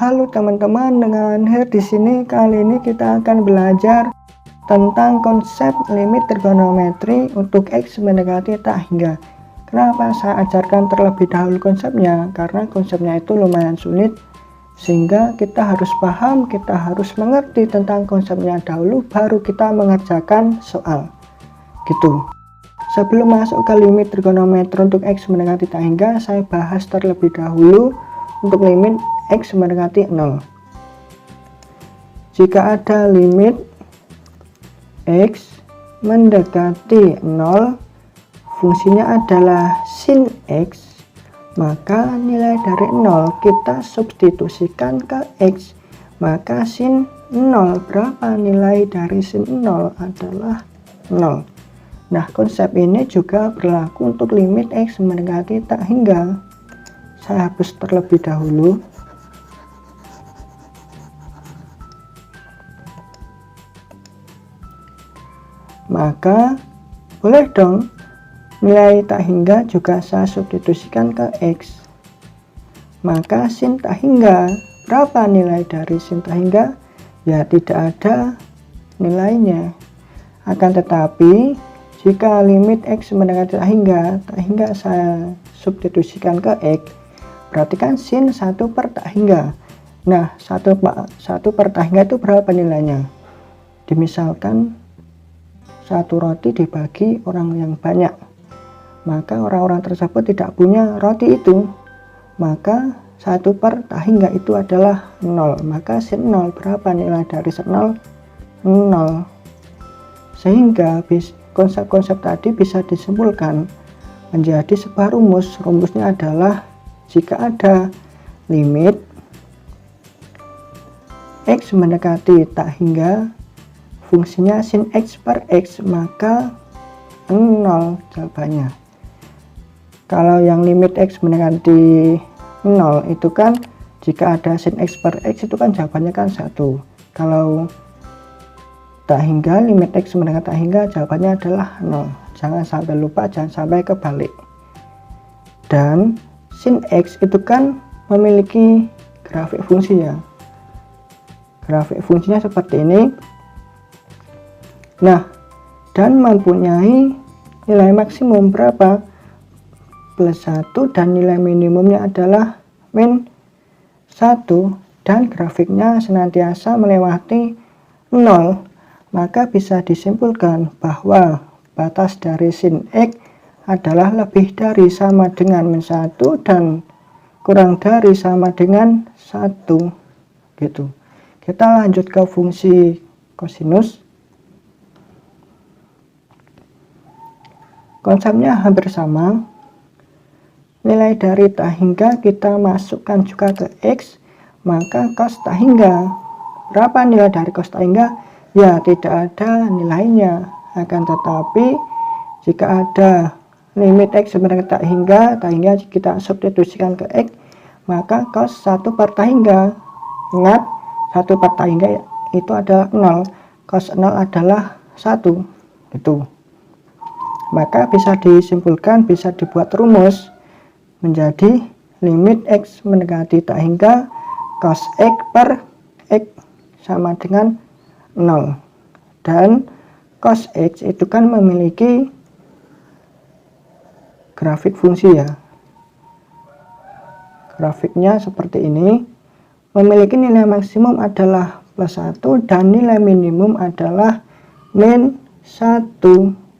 Halo teman-teman, dengan Her di sini. Kali ini kita akan belajar tentang konsep limit trigonometri untuk X mendekati tak hingga. Kenapa saya ajarkan terlebih dahulu konsepnya? Karena konsepnya itu lumayan sulit, sehingga kita harus paham, kita harus mengerti tentang konsepnya dahulu, baru kita mengerjakan soal. Gitu. Sebelum masuk ke limit trigonometri untuk X mendekati tak hingga, saya bahas terlebih dahulu untuk limit X mendekati 0. Jika ada limit X mendekati 0, fungsinya adalah sin X, maka nilai dari 0 kita substitusikan ke X, maka sin 0, berapa nilai dari sin 0 adalah 0. Nah, konsep ini juga berlaku untuk limit X mendekati tak hingga. Saya hapus terlebih dahulu. Maka boleh dong nilai tak hingga juga saya substitusikan ke X, maka sin tak hingga, berapa nilai dari sin tak hingga? Ya, tidak ada nilainya. Akan tetapi jika limit X mendekati tak hingga saya substitusikan ke X, berarti kan sin 1 per tak hingga. Nah, 1 per tak hingga itu berapa nilainya? Dimisalkan satu roti dibagi orang yang banyak, maka orang-orang tersebut tidak punya roti itu, maka 1 per tak hingga itu adalah 0, maka sin 0, berapa nilai dari sin 0? 0. Sehingga konsep-konsep tadi bisa disimpulkan menjadi sebuah rumus. Rumusnya adalah jika ada limit X mendekati tak hingga, fungsinya sin X per X, maka 0 jawabannya. Kalau yang limit X mendekati 0 itu kan jika ada sin X per X itu kan jawabannya kan 1. Kalau tak hingga, limit X mendekati tak hingga, jawabannya adalah 0. Jangan sampai lupa, jangan sampai kebalik. Dan sin X itu kan memiliki grafik fungsi ya. Grafik fungsinya seperti ini. Nah, dan mempunyai nilai maksimum berapa? Plus 1, dan nilai minimumnya adalah min 1, dan grafiknya senantiasa melewati 0. Maka bisa disimpulkan bahwa batas dari sin X adalah lebih dari sama dengan min 1 dan kurang dari sama dengan 1. Gitu. Kita lanjut ke fungsi kosinus. Konsepnya hampir sama. Nilai dari tak hingga kita masukkan juga ke X, maka cos tak hingga. Berapa nilai dari cos tak hingga? Ya, tidak ada nilainya. Akan tetapi jika ada limit X mendekati tak hingga kita substitusikan ke X, maka cos 1 per tak hingga. Ingat, 1 per tak hingga itu adalah 0. Cos 0 adalah 1. Gitu. Maka bisa disimpulkan, bisa dibuat rumus menjadi limit X mendekati tak hingga, cos X per X sama dengan 0. Dan cos X itu kan memiliki grafik fungsi ya. Grafiknya seperti ini. Memiliki nilai maksimum adalah plus 1 dan nilai minimum adalah min 1.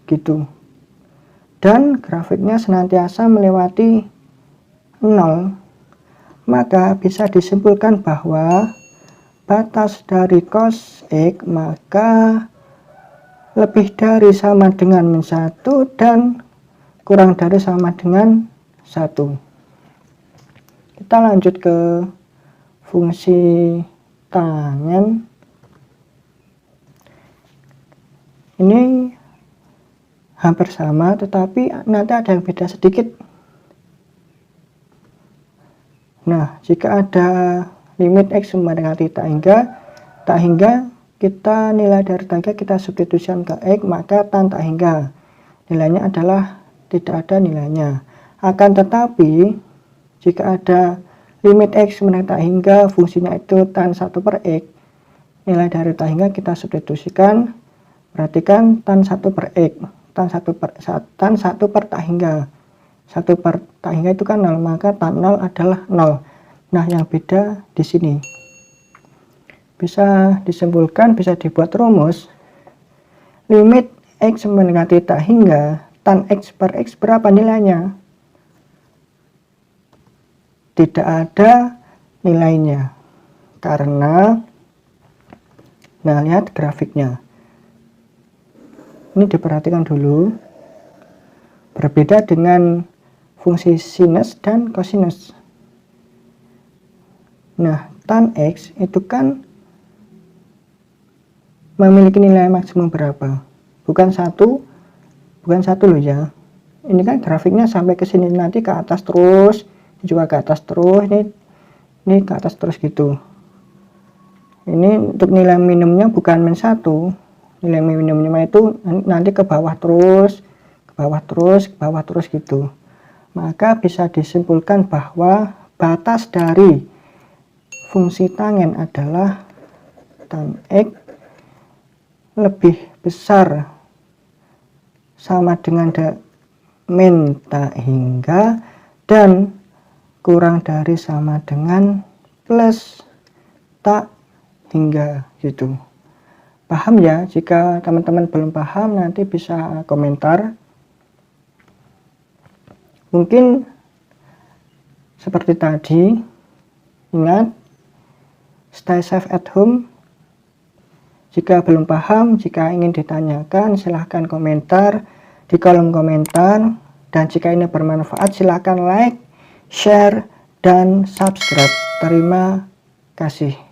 Gitu. Dan grafiknya senantiasa melewati 0, maka bisa disimpulkan bahwa batas dari cos X maka lebih dari sama dengan min 1 dan kurang dari sama dengan 1. Kita lanjut ke fungsi tangen. Ini hampir sama, tetapi nanti ada yang beda sedikit. Nah, jika ada limit X mendekati tak hingga, kita nilai dari tak hingga kita substitusikan ke X, maka tan tak hingga nilainya adalah tidak ada nilainya. Akan tetapi jika ada limit X menaik tak hingga fungsinya itu tan 1 per X. Nilai dari tak hingga kita substitusikan. Perhatikan tan 1 per X, tan 1 per tak hingga. 1 per tak hingga itu kan 0, maka tan 0 adalah 0. Nah, yang beda di sini. Bisa disimpulkan, bisa dibuat rumus. Limit X mendekati tak hingga, tan X per X berapa nilainya? Tidak ada nilainya. Karena, nah lihat grafiknya. Ini diperhatikan dulu. Berbeda dengan fungsi sinus dan kosinus. Nah, tan X itu kan memiliki nilai maksimum berapa? Bukan satu loh ya. Ini kan grafiknya sampai ke sini, nanti ke atas terus, juga ke atas terus, ini ke atas terus gitu. Ini untuk nilai minimumnya bukan min 1. Nilai minimumnya itu nanti ke bawah terus, ke bawah terus, ke bawah terus gitu. Maka bisa disimpulkan bahwa batas dari fungsi tangen adalah tan X lebih besar sama dengan min tak hingga dan kurang dari sama dengan plus tak hingga gitu. Paham ya? Jika teman-teman belum paham nanti bisa komentar. Mungkin seperti tadi, ingat, stay safe at home. Jika belum paham, jika ingin ditanyakan, silahkan komentar di kolom komentar. Dan jika ini bermanfaat, silahkan like, share, dan subscribe. Terima kasih.